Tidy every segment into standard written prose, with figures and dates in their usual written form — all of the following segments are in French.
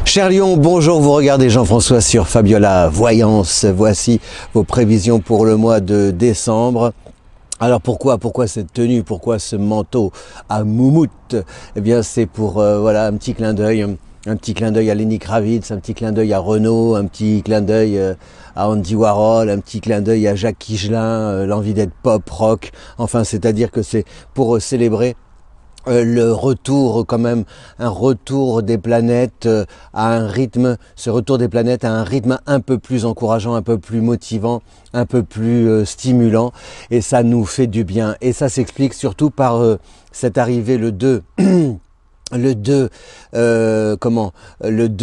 Cher Lion, bonjour, vous regardez Jean-François sur Fabiola Voyance. Voici vos prévisions pour le mois de décembre. Alors pourquoi cette tenue, pourquoi ce manteau à moumoute? Eh bien c'est pour voilà un petit clin d'œil à Lenny Kravitz, un petit clin d'œil à Renaud, un petit clin d'œil à Andy Warhol, un petit clin d'œil à Jacques Higelin, l'envie d'être pop, rock, enfin c'est-à-dire que c'est pour célébrer le retour, quand même, un retour des planètes à un rythme, ce retour des planètes à un rythme un peu plus encourageant, un peu plus motivant, un peu plus stimulant, et ça nous fait du bien. Et ça s'explique surtout par cette arrivée le 2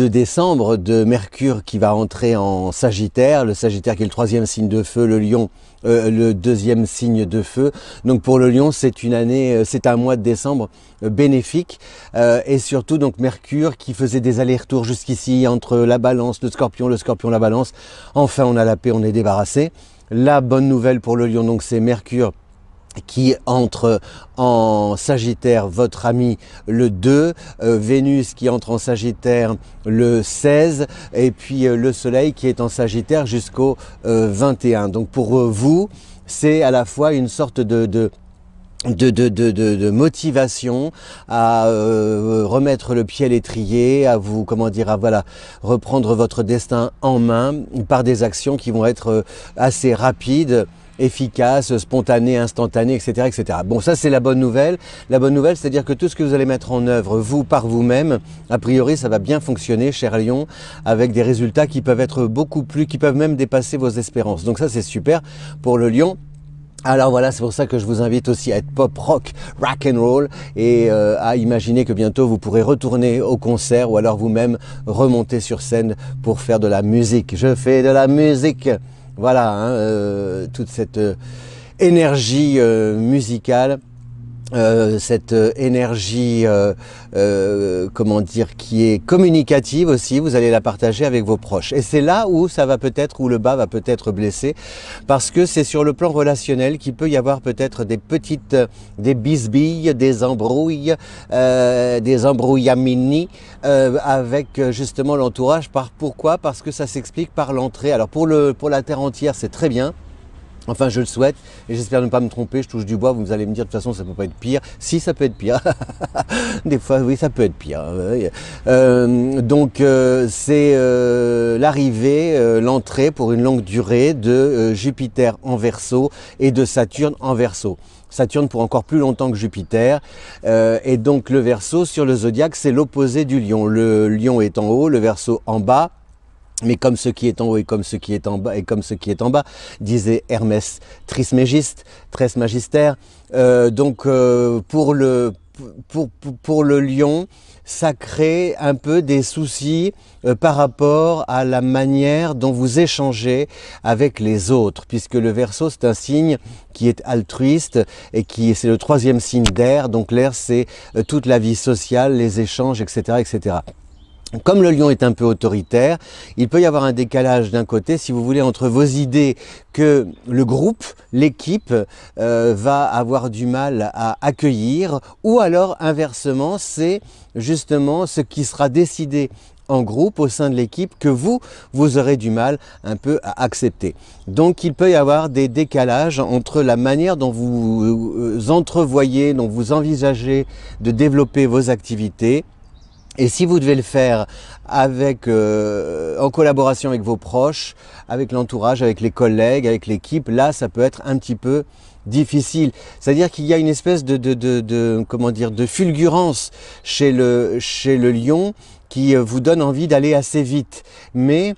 décembre de Mercure qui va entrer en Sagittaire, le Sagittaire qui est le troisième signe de feu, le Lion le deuxième signe de feu. Donc pour le Lion, c'est une année, c'est un mois de décembre bénéfique, et surtout donc Mercure qui faisait des allers-retours jusqu'ici entre la Balance, le Scorpion, la Balance. Enfin, on a la paix, on est débarrassé. La bonne nouvelle pour le Lion, donc c'est Mercure qui entre en Sagittaire, votre ami, le 2, Vénus qui entre en Sagittaire le 16, et puis le Soleil qui est en Sagittaire jusqu'au 21. Donc pour vous, c'est à la fois une sorte de motivation à remettre le pied à l'étrier, à vous, comment dire, à voilà, reprendre votre destin en main par des actions qui vont être assez rapides, efficace, spontané, instantané, etc., etc. Bon, ça c'est la bonne nouvelle. La bonne nouvelle, c'est-à-dire que tout ce que vous allez mettre en œuvre, vous, par vous-même, a priori, ça va bien fonctionner, cher Lion, avec des résultats qui peuvent être beaucoup plus, qui peuvent même dépasser vos espérances. Donc ça, c'est super pour le Lion. Alors voilà, c'est pour ça que je vous invite aussi à être pop, rock, rock and roll, et à imaginer que bientôt vous pourrez retourner au concert ou alors vous-même remonter sur scène pour faire de la musique. Je fais de la musique. Voilà, hein, toute cette énergie musicale, cette énergie, comment dire, qui est communicative aussi, vous allez la partager avec vos proches. Et c'est là où ça va peut-être, où le bas va peut-être blesser, parce que c'est sur le plan relationnel qu'il peut y avoir peut-être des petites, des bisbilles, des embrouilles, des embrouillamini avec justement l'entourage. Pourquoi? Parce que ça s'explique par l'entrée. Alors pour la Terre entière, c'est très bien. Enfin, je le souhaite, et j'espère ne pas me tromper, je touche du bois, vous allez me dire, de toute façon, ça peut pas être pire. Si, ça peut être pire. Des fois, oui, ça peut être pire. Donc, c'est l'arrivée, l'entrée pour une longue durée de Jupiter en Verseau et de Saturne en Verseau. Saturne pour encore plus longtemps que Jupiter, et donc le Verseau sur le zodiaque, c'est l'opposé du Lion. Le Lion est en haut, le Verseau en bas. Mais comme ce qui est en haut et comme ce qui est en bas et comme ce qui est en bas, disait Hermès Trismégiste, Trismagistère. Donc pour le Lion, ça crée un peu des soucis par rapport à la manière dont vous échangez avec les autres, puisque le Verseau c'est un signe qui est altruiste et c'est le troisième signe d'air. Donc l'air c'est toute la vie sociale, les échanges, etc., etc. Comme le Lion est un peu autoritaire, il peut y avoir un décalage d'un côté, si vous voulez, entre vos idées que le groupe, l'équipe va avoir du mal à accueillir, ou alors inversement, c'est justement ce qui sera décidé en groupe au sein de l'équipe que vous aurez du mal un peu à accepter. Donc il peut y avoir des décalages entre la manière dont vous entrevoyez, dont vous envisagez de développer vos activités. Et si vous devez le faire avec, en collaboration avec vos proches, avec l'entourage, avec les collègues, avec l'équipe, là, ça peut être un petit peu difficile. C'est-à-dire qu'il y a une espèce comment dire, de fulgurance chez le Lion qui vous donne envie d'aller assez vite. Mais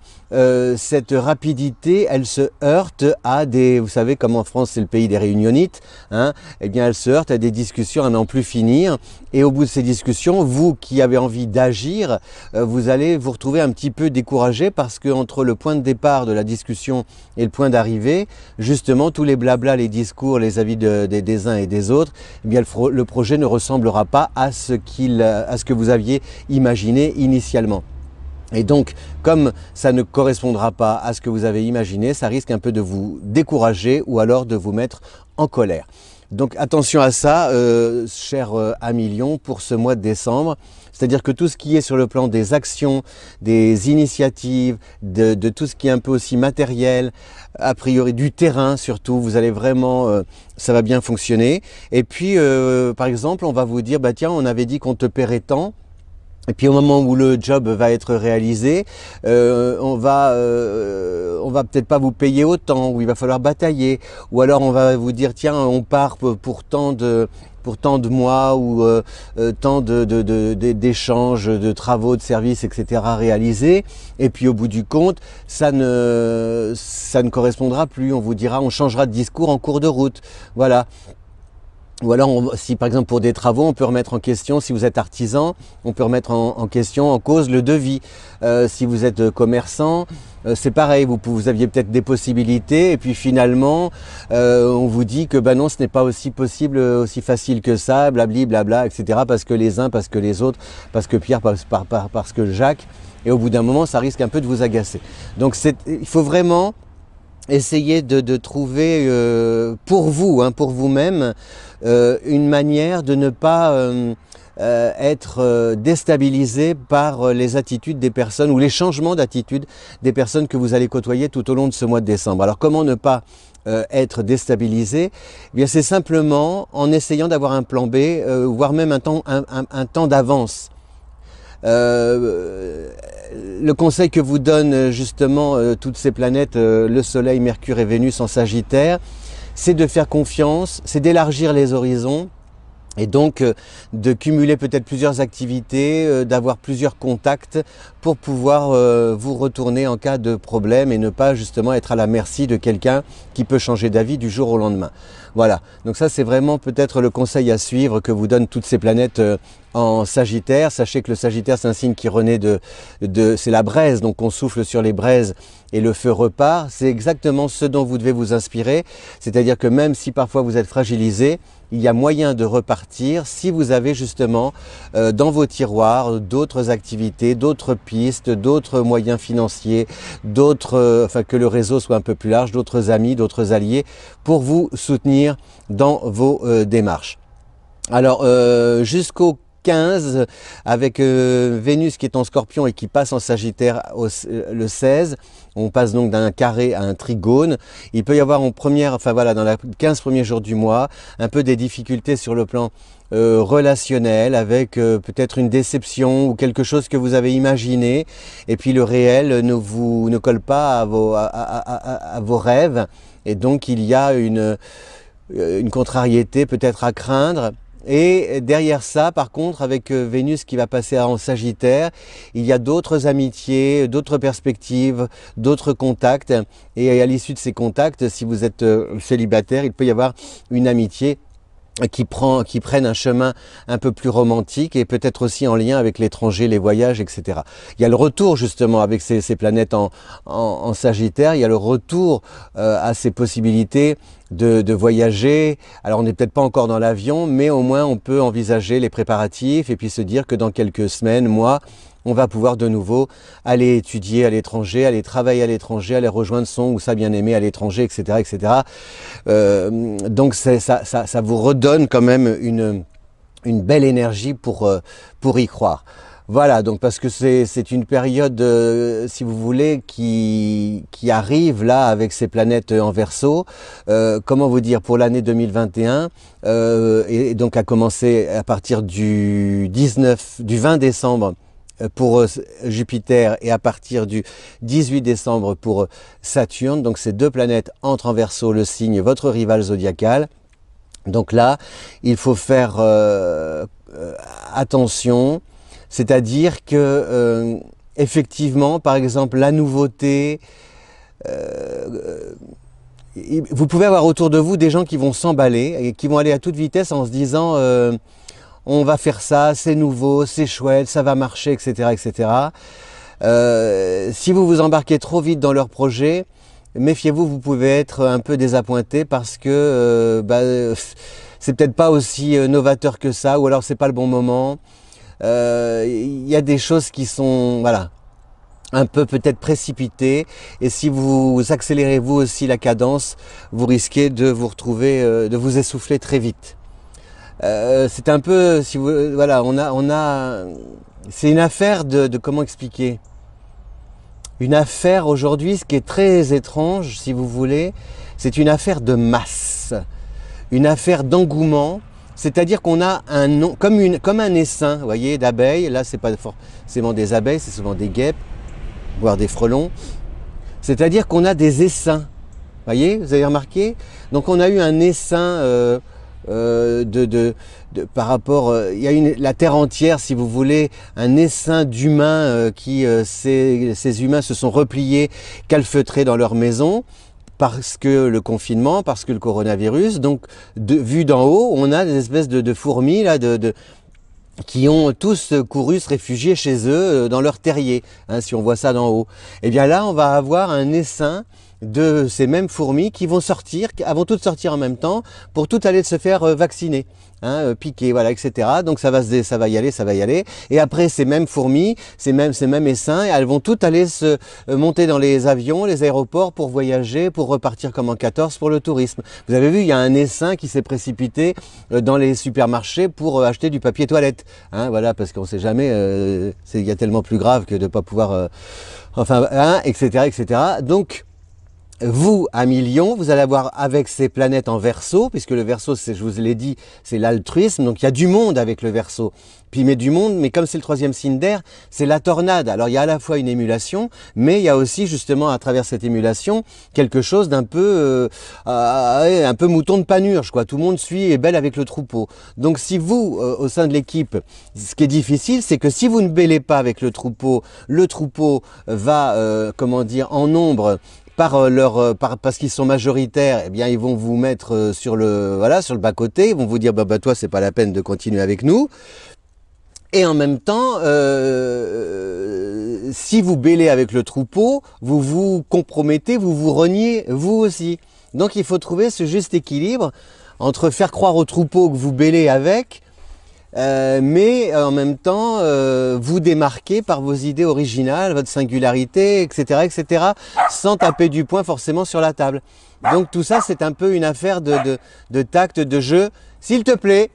cette rapidité, elle se heurte à des, vous savez comme en France c'est le pays des réunionites, hein, eh bien elle se heurte à des discussions à n'en plus finir, et au bout de ces discussions, vous qui avez envie d'agir, vous allez vous retrouver un petit peu découragé, parce que entre le point de départ de la discussion et le point d'arrivée, justement tous les blablas, les discours, les avis des uns et des autres, eh bien le projet ne ressemblera pas à ce que vous aviez imaginé initialement. Et donc, comme ça ne correspondra pas à ce que vous avez imaginé, ça risque un peu de vous décourager ou alors de vous mettre en colère. Donc attention à ça, cher ami Lion, pour ce mois de décembre. C'est-à-dire que tout ce qui est sur le plan des actions, des initiatives, de tout ce qui est un peu aussi matériel, a priori du terrain surtout, vous allez vraiment, ça va bien fonctionner. Et puis, par exemple, on va vous dire, bah tiens, on avait dit qu'on te paierait tant. Et puis au moment où le job va être réalisé, on va peut-être pas vous payer autant, ou il va falloir batailler, ou alors on va vous dire tiens on part pour tant de mois ou tant d'échanges, de travaux, de services, etc. réalisés. Et puis au bout du compte, ça ne correspondra plus. On vous dira, on changera de discours en cours de route. Voilà. Ou alors, si par exemple pour des travaux, on peut remettre en question, si vous êtes artisan, on peut remettre en question, en cause le devis. Si vous êtes commerçant, c'est pareil, vous aviez peut-être des possibilités et puis finalement, on vous dit que bah non, ce n'est pas aussi possible, aussi facile que ça, blabli, blabla, etc. Parce que les uns, parce que les autres, parce que Pierre, parce que Jacques. Et au bout d'un moment, ça risque un peu de vous agacer. Donc il faut vraiment essayer de trouver pour vous, hein, pour vous-même, une manière de ne pas être déstabilisé par les attitudes des personnes ou les changements d'attitude des personnes que vous allez côtoyer tout au long de ce mois de décembre. Alors comment ne pas être déstabilisé? Eh bien, c'est simplement en essayant d'avoir un plan B, voire même un temps d'avance. Le conseil que vous donnent justement toutes ces planètes, le Soleil, Mercure et Vénus en Sagittaire, c'est de faire confiance, c'est d'élargir les horizons et donc de cumuler peut-être plusieurs activités, d'avoir plusieurs contacts pour pouvoir vous retourner en cas de problème et ne pas justement être à la merci de quelqu'un qui peut changer d'avis du jour au lendemain. Voilà, donc ça c'est vraiment peut-être le conseil à suivre que vous donnent toutes ces planètes en Sagittaire. Sachez que le Sagittaire c'est un signe qui renaît c'est la braise, donc on souffle sur les braises et le feu repart. C'est exactement ce dont vous devez vous inspirer, c'est-à-dire que même si parfois vous êtes fragilisé, il y a moyen de repartir si vous avez justement dans vos tiroirs d'autres activités, d'autres pistes, d'autres moyens financiers, enfin que le réseau soit un peu plus large, d'autres amis, d'autres alliés pour vous soutenir dans vos démarches. Alors jusqu'au 15, avec Vénus qui est en Scorpion et qui passe en Sagittaire le 16, on passe donc d'un carré à un trigone. Il peut y avoir dans les 15 premiers jours du mois, un peu des difficultés sur le plan relationnel, avec peut-être une déception ou quelque chose que vous avez imaginé, et puis le réel ne colle pas à vos rêves, et donc il y a une contrariété peut-être à craindre. Et derrière ça, par contre, avec Vénus qui va passer en Sagittaire, il y a d'autres amitiés, d'autres perspectives, d'autres contacts. Et à l'issue de ces contacts, si vous êtes célibataire, il peut y avoir une amitié qui prennent un chemin un peu plus romantique et peut-être aussi en lien avec l'étranger, les voyages, etc. Il y a le retour justement avec ces planètes en Sagittaire, il y a le retour à ces possibilités de voyager. Alors on n'est peut-être pas encore dans l'avion, mais au moins on peut envisager les préparatifs et puis se dire que dans quelques semaines, mois, on va pouvoir de nouveau aller étudier à l'étranger, aller travailler à l'étranger, aller rejoindre son ou sa bien-aimée à l'étranger, etc. etc. Donc ça vous redonne quand même une belle énergie pour y croire. Voilà, donc parce que c'est une période, si vous voulez, qui arrive là avec ces planètes en Verseau. Comment vous dire, pour l'année 2021, et donc à commencer à partir du 20 décembre pour Jupiter et à partir du 18 décembre pour Saturne. Donc ces deux planètes entrent en Verseau, le signe, votre rival zodiacal. Donc là, il faut faire attention, c'est-à-dire que effectivement, par exemple, la nouveauté, vous pouvez avoir autour de vous des gens qui vont s'emballer et qui vont aller à toute vitesse en se disant on va faire ça, c'est nouveau, c'est chouette, ça va marcher, etc. etc. Si vous vous embarquez trop vite dans leur projet, méfiez-vous, vous pouvez être un peu désappointé parce que c'est peut-être pas aussi novateur que ça, ou alors c'est pas le bon moment. Il y a des choses qui sont... Voilà. un peu peut-être précipité, et si vous accélérez vous aussi la cadence, vous risquez de vous retrouver, de vous essouffler très vite. C'est un peu, si vous, voilà, c'est une affaire de comment expliquer. Une affaire aujourd'hui, ce qui est très étrange, si vous voulez, c'est une affaire de masse, une affaire d'engouement. C'est-à-dire qu'on a un nom, comme un essaim, vous voyez, d'abeilles. Là, c'est pas forcément des abeilles, c'est souvent des guêpes, voire des frelons. C'est-à-dire qu'on a des essaims. Vous voyez, vous avez remarqué? Donc on a eu un essaim par rapport, il y a la Terre entière, si vous voulez, un essaim d'humains ces humains se sont repliés, calfeutrés dans leur maison, parce que le confinement, parce que le coronavirus. Donc, vu d'en haut, on a des espèces de fourmis là, qui ont tous couru se réfugier chez eux dans leur terrier, hein, si on voit ça d'en haut. Et bien là, on va avoir un essaim de ces mêmes fourmis qui vont sortir, vont toutes sortir en même temps pour toutes aller se faire vacciner, hein, piquer, voilà, etc. Donc ça va y aller. Et après, ces mêmes fourmis, ces mêmes essaims, elles vont toutes aller se monter dans les avions, les aéroports pour voyager, pour repartir comme en 14 pour le tourisme. Vous avez vu, il y a un essaim qui s'est précipité dans les supermarchés pour acheter du papier toilette, hein, voilà, parce qu'on sait jamais, il y a tellement plus grave que de ne pas pouvoir, enfin, hein, etc., etc. Donc vous, à millions, vous allez avoir avec ces planètes en Verseau, puisque le Verseau, je vous l'ai dit, c'est l'altruisme, donc il y a du monde avec le Verseau. Puis mais du monde, mais comme c'est le troisième signe d'air, c'est la tornade. Alors il y a à la fois une émulation, mais il y a aussi justement à travers cette émulation quelque chose d'un peu, un peu mouton de panurge, quoi. Tout le monde suit et bêle avec le troupeau. Donc si vous, au sein de l'équipe, ce qui est difficile, c'est que si vous ne bêlez pas avec le troupeau va, comment dire, en nombre, parce qu'ils sont majoritaires, eh bien ils vont vous mettre sur le bas-côté, ils vont vous dire bah toi c'est pas la peine de continuer avec nous. Et en même temps, si vous bêlez avec le troupeau, vous vous compromettez, vous vous reniez vous aussi. Donc il faut trouver ce juste équilibre entre faire croire au troupeau que vous bêlez avec, mais en même temps vous démarquer par vos idées originales, votre singularité, etc., etc., sans taper du poing forcément sur la table. Donc tout ça, c'est un peu une affaire de tact, de jeu. S'il te plaît,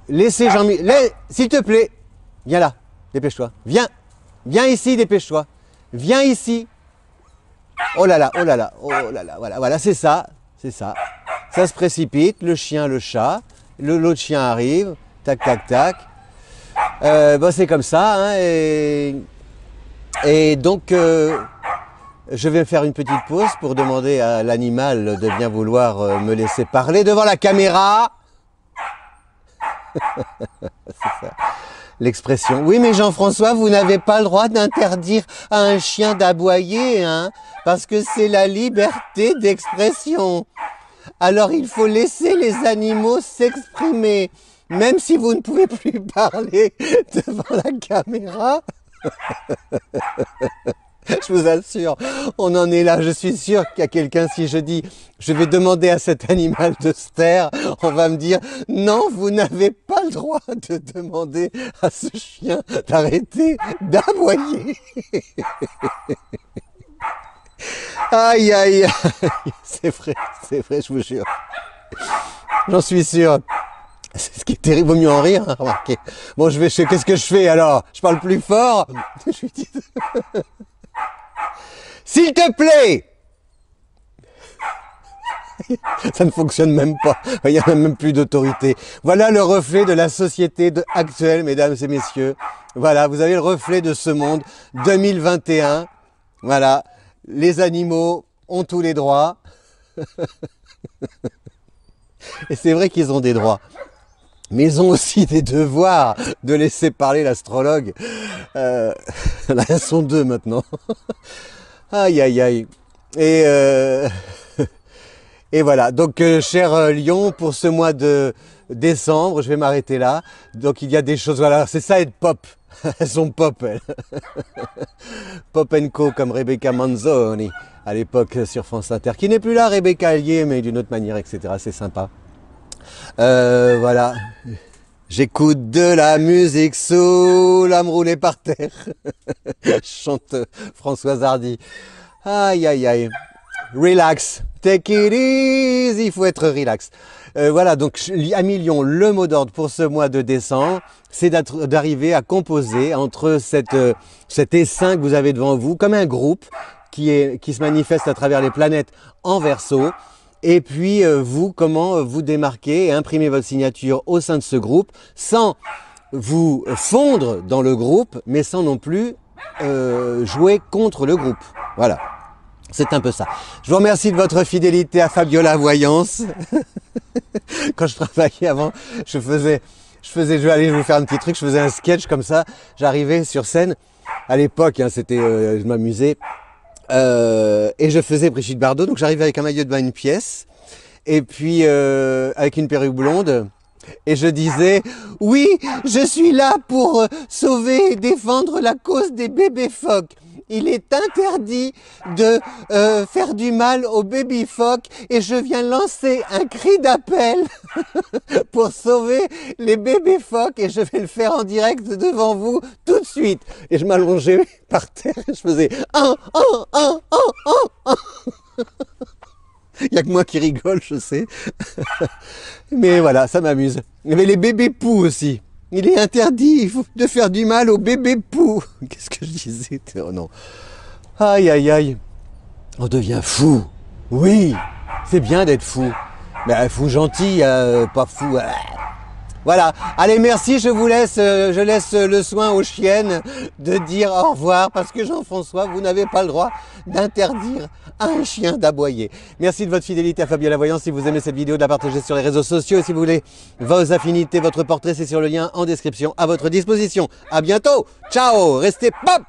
laissez Jean-Michel, s'il te plaît, viens là, dépêche-toi, viens ici, dépêche-toi, viens ici. Oh là là, oh là là, oh là là, voilà, c'est ça, ça se précipite, le chien, le chat. L'autre chien arrive, tac, tac, tac. Bon, c'est comme ça, hein, et donc je vais faire une petite pause pour demander à l'animal de bien vouloir me laisser parler devant la caméra. C'est ça, l'expression. Oui, mais Jean-François, vous n'avez pas le droit d'interdire à un chien d'aboyer, hein, parce que c'est la liberté d'expression. Alors il faut laisser les animaux s'exprimer, même si vous ne pouvez plus parler devant la caméra. Je vous assure, on en est là. Je suis sûr qu'il y a quelqu'un, si je dis, je vais demander à cet animal de se taire, on va me dire, non, vous n'avez pas le droit de demander à ce chien d'arrêter d'aboyer. Aïe, aïe, aïe, c'est vrai, je vous jure. J'en suis sûr. C'est ce qui est terrible, vaut mieux en rire, hein, remarquez. Bon, qu'est-ce que je fais alors? Je parle plus fort? Je lui dis... S'il te plaît! Ça ne fonctionne même pas. Il n'y a même plus d'autorité. Voilà le reflet de la société actuelle, mesdames et messieurs. Voilà, vous avez le reflet de ce monde 2021. Voilà. Les animaux ont tous les droits. Et c'est vrai qu'ils ont des droits. Mais ils ont aussi des devoirs de laisser parler l'astrologue. Là, elles sont deux maintenant. Aïe, aïe, aïe. Et voilà. Donc, cher Lyon, pour ce mois de décembre, je vais m'arrêter là. Donc, il y a des choses... Voilà, c'est ça être pop. Elles sont pop, elles. Pop & Co, comme Rebecca Manzoni, à l'époque sur France Inter, qui n'est plus là, Rebecca Allier, mais d'une autre manière, etc. C'est sympa. Voilà. J'écoute de la musique sous la me rouler par terre. Chante Françoise Hardy. Aïe, aïe, aïe. Relax. Take it easy. Il faut être relax. Voilà, donc à million, le mot d'ordre pour ce mois de décembre, c'est d'arriver à composer entre cet essaim que vous avez devant vous, comme un groupe qui se manifeste à travers les planètes en Verseau. Et puis vous, comment vous démarquer et imprimer votre signature au sein de ce groupe sans vous fondre dans le groupe, mais sans non plus jouer contre le groupe. Voilà. C'est un peu ça. Je vous remercie de votre fidélité à Fabiola Voyance. Quand je travaillais avant, allez, vous faire un petit truc, je faisais un sketch comme ça. J'arrivais sur scène. À l'époque, hein, je m'amusais. Et je faisais Brigitte Bardot. Donc j'arrivais avec un maillot de bain, une pièce. Et puis, avec une perruque blonde. Et je disais, oui, je suis là pour sauver et défendre la cause des bébés phoques. Il est interdit de faire du mal aux bébés phoques et je viens lancer un cri d'appel pour sauver les bébés phoques et je vais le faire en direct devant vous tout de suite. Et je m'allongeais par terre et je faisais Il n'y a que moi qui rigole, je sais. Mais voilà, ça m'amuse. Il y avait les bébés poux aussi. Il est interdit de faire du mal aux bébés poux. Qu'est-ce que je disais? Oh non. Aïe, aïe, aïe. On devient fou. Oui, c'est bien d'être fou. Mais fou gentil, pas fou. Voilà. Allez, merci, je laisse le soin aux chiennes de dire au revoir parce que Jean-François, vous n'avez pas le droit d'interdire à un chien d'aboyer. Merci de votre fidélité à Fabiola Voyance. Si vous aimez cette vidéo, de la partager sur les réseaux sociaux. Et si vous voulez vos affinités, votre portrait, c'est sur le lien en description à votre disposition. À bientôt. Ciao. Restez pop.